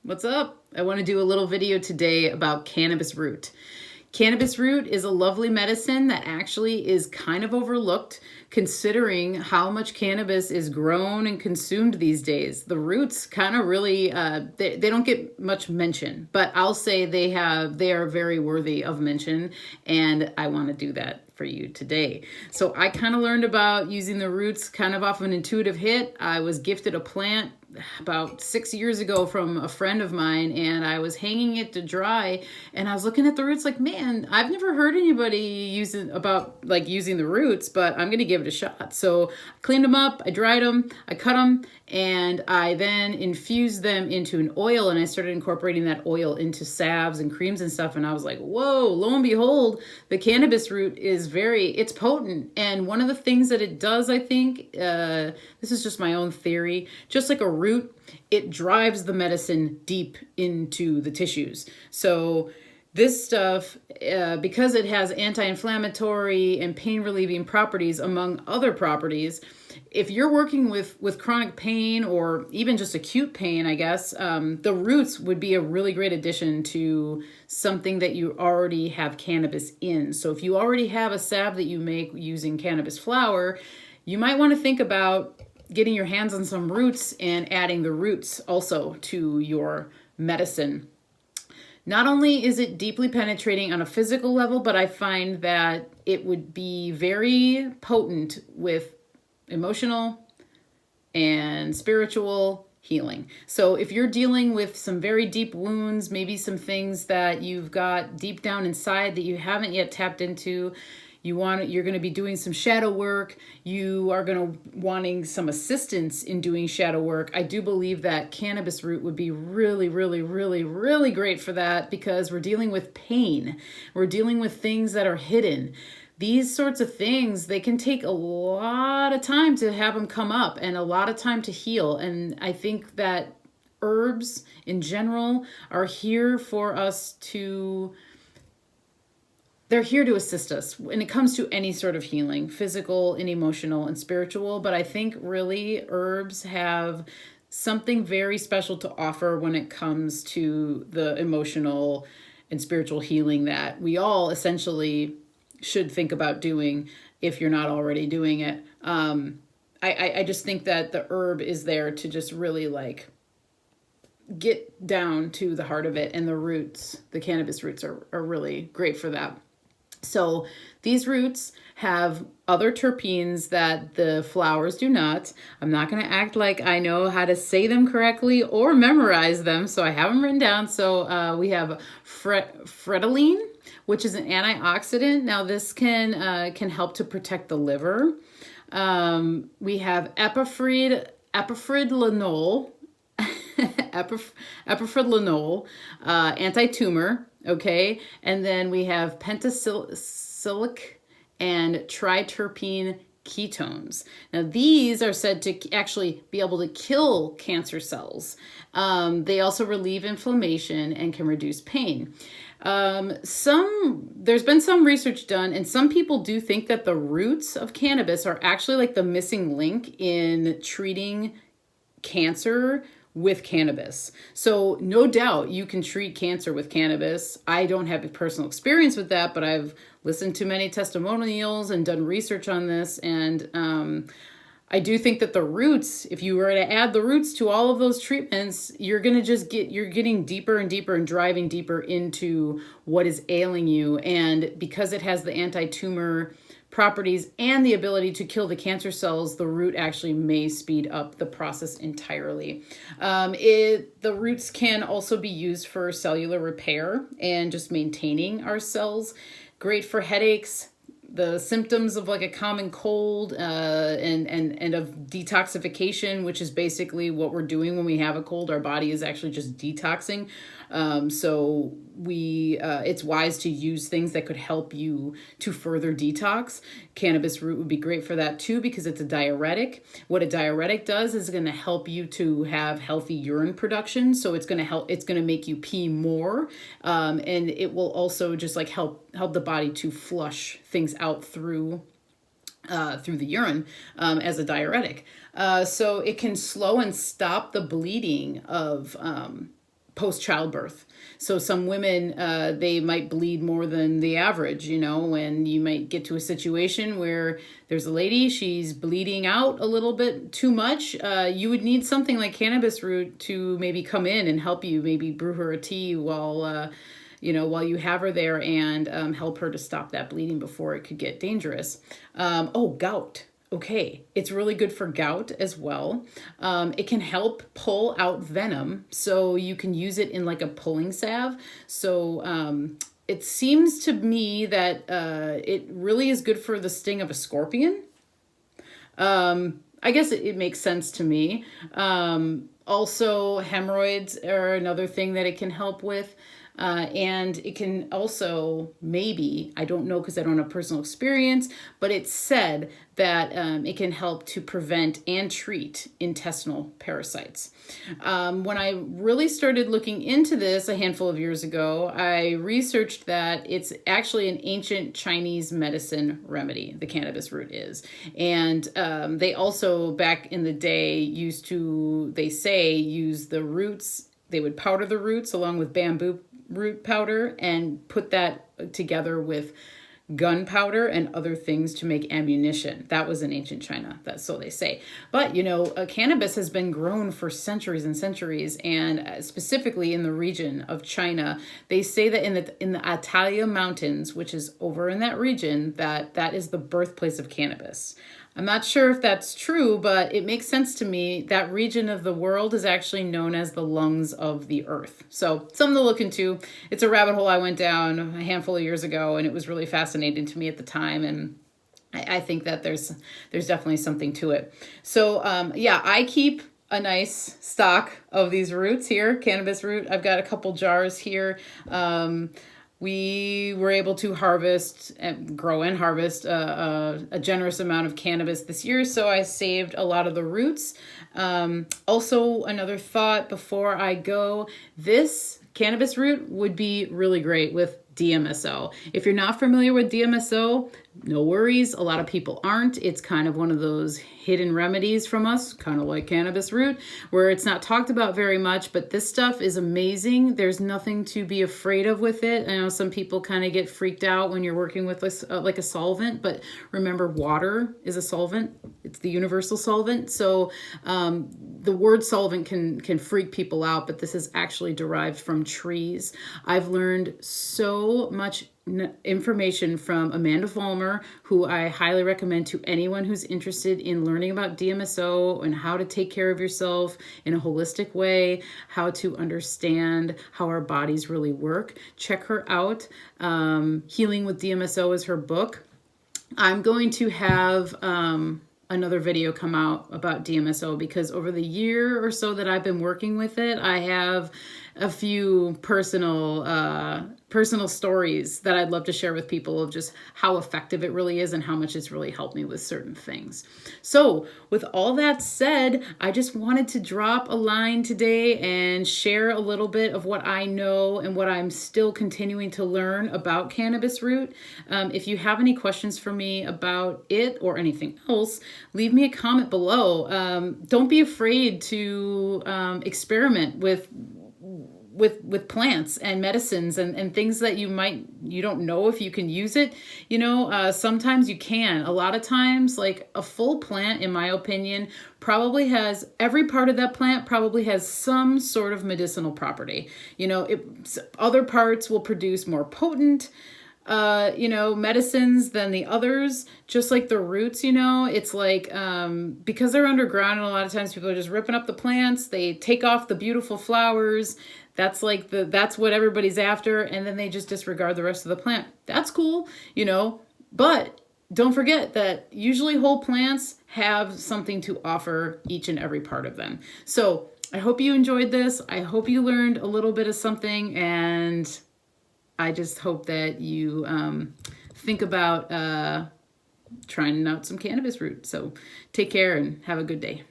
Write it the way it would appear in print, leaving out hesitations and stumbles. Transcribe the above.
What's up? I want to do a little video today about cannabis root. Cannabis root is a lovely medicine that actually is kind of overlooked considering how much cannabis is grown and consumed these days. The roots kind of really, they don't get much mention, but I'll say they are very worthy of mention, and I want to do that for you today. So I kind of learned about using the roots kind of off of an intuitive hit. I was gifted a plant about 6 years ago from a friend of mine, and I was hanging it to dry, and I was looking at the roots like, man, I've never heard anybody using the roots, but I'm gonna give it a shot. So I cleaned them up, I dried them, I cut them, and I then infused them into an oil, and I started incorporating that oil into salves and creams and stuff. And I was like, whoa, lo and behold, the cannabis root is it's potent. And one of the things that it does, I think, this is just my own theory, just like a root, it drives the medicine deep into the tissues. So this stuff, because it has anti-inflammatory and pain-relieving properties, among other properties, if you're working with chronic pain or even just acute pain, I guess, the roots would be a really great addition to something that you already have cannabis in. So if you already have a salve that you make using cannabis flower, you might want to think about getting your hands on some roots and adding the roots also to your medicine. Not only is it deeply penetrating on a physical level, but I find that it would be very potent with emotional and spiritual healing. So if you're dealing with some very deep wounds, maybe some things that you've got deep down inside that you haven't yet tapped into, you're going to be doing some shadow work, you are going to wanting some assistance in doing shadow work, I do believe that cannabis root would be really, really, really, really great for that, because we're dealing with pain. We're dealing with things that are hidden. These sorts of things, they can take a lot of time to have them come up and a lot of time to heal. And I think that herbs in general are here for us to... They're here to assist us when it comes to any sort of healing, physical and emotional and spiritual. But I think really herbs have something very special to offer when it comes to the emotional and spiritual healing that we all essentially should think about doing if you're not already doing it. I just think that the herb is there to just really get down to the heart of it, and the roots, the cannabis roots are really great for that. So these roots have other terpenes that the flowers do not. I'm not going to act like I know how to say them correctly or memorize them, so I have them written down. So we have fretulene, which is an antioxidant. Now this can help to protect the liver. We have epiphrydlinol, anti-tumor. Okay, and then we have pentacillic and triterpene ketones. Now these are said to actually be able to kill cancer cells. They also relieve inflammation and can reduce pain. There's been some research done, and some people do think that the roots of cannabis are actually like the missing link in treating cancer with cannabis. So no doubt you can treat cancer with cannabis. I don't have a personal experience with that, but I've listened to many testimonials and done research on this. And I do think that the roots, if you were to add the roots to all of those treatments, you're getting deeper and deeper and driving deeper into what is ailing you. And because it has the anti-tumor properties and the ability to kill the cancer cells, the root actually may speed up the process entirely. The roots can also be used for cellular repair and just maintaining our cells. Great for headaches, the symptoms of like a common cold, and of detoxification, which is basically what we're doing when we have a cold. Our body is actually just detoxing. So it's wise to use things that could help you to further detox. Cannabis root would be great for that too, because it's a diuretic. What a diuretic does is going to help you to have healthy urine production. So it's going to make you pee more. And it will also just like help the body to flush things out through the urine as a diuretic. So it can slow and stop the bleeding of post childbirth. So some women, they might bleed more than the average, you know, when you might get to a situation where there's a lady, she's bleeding out a little bit too much. You would need something like cannabis root to maybe come in and help you, maybe brew her a tea while, while you have her there, and help her to stop that bleeding before it could get dangerous. Gout. Okay, it's really good for gout as well. It can help pull out venom, so you can use it in like a pulling salve. So it seems to me that it really is good for the sting of a scorpion. I guess it makes sense to me. Also, hemorrhoids are another thing that it can help with. And it can also, maybe, I don't know because I don't have personal experience, but it's said that it can help to prevent and treat intestinal parasites. When I really started looking into this a handful of years ago, I researched that it's actually an ancient Chinese medicine remedy, the cannabis root is. And they also, back in the day, used to, they say, use the roots. They would powder the roots along with bamboo root powder and put that together with gunpowder and other things to make ammunition. That was in ancient China. That's so they say. But, cannabis has been grown for centuries and centuries, and specifically in the region of China, they say that in the Atalia Mountains, which is over in that region, that is the birthplace of cannabis. I'm not sure if that's true, but it makes sense to me. That region of the world is actually known as the lungs of the earth. So something to look into. It's a rabbit hole I went down a handful of years ago, and it was really fascinating to me at the time. And I think that there's definitely something to it. So I keep a nice stock of these roots here, cannabis root. I've got a couple jars here. We were able to grow and harvest a generous amount of cannabis this year, so I saved a lot of the roots. Also, another thought before I go, this cannabis root would be really great with DMSO. If you're not familiar with DMSO, no worries. A lot of people aren't. It's kind of one of those hidden remedies from us, kind of like cannabis root, where it's not talked about very much, but this stuff is amazing. There's nothing to be afraid of with it. I know some people kind of get freaked out when you're working with like a solvent, but remember, water is a solvent. It's the universal solvent. So the word solvent can freak people out, but this is actually derived from trees. I've learned so much information from Amanda Vollmer, who I highly recommend to anyone who's interested in learning about DMSO and how to take care of yourself in a holistic way, how to understand how our bodies really work. Check her out. Healing with DMSO is her book. I'm going to have another video come out about DMSO because over the year or so that I've been working with it, I have a few personal stories that I'd love to share with people of just how effective it really is and how much it's really helped me with certain things. So with all that said, I just wanted to drop a line today and share a little bit of what I know and what I'm still continuing to learn about cannabis root. If you have any questions for me about it or anything else, leave me a comment below. Don't be afraid to experiment with plants and medicines and things that you don't know if you can use it. Sometimes you can. A lot of times, like a full plant, in my opinion, probably has, every part of that plant probably has some sort of medicinal property. Other parts will produce more potent medicines than the others, just like the roots. It's like, because they're underground, and a lot of times people are just ripping up the plants, they take off the beautiful flowers. That's what everybody's after. And then they just disregard the rest of the plant. That's cool, but don't forget that usually whole plants have something to offer, each and every part of them. So I hope you enjoyed this. I hope you learned a little bit of something, and I just hope that you think about trying out some cannabis root. So take care and have a good day.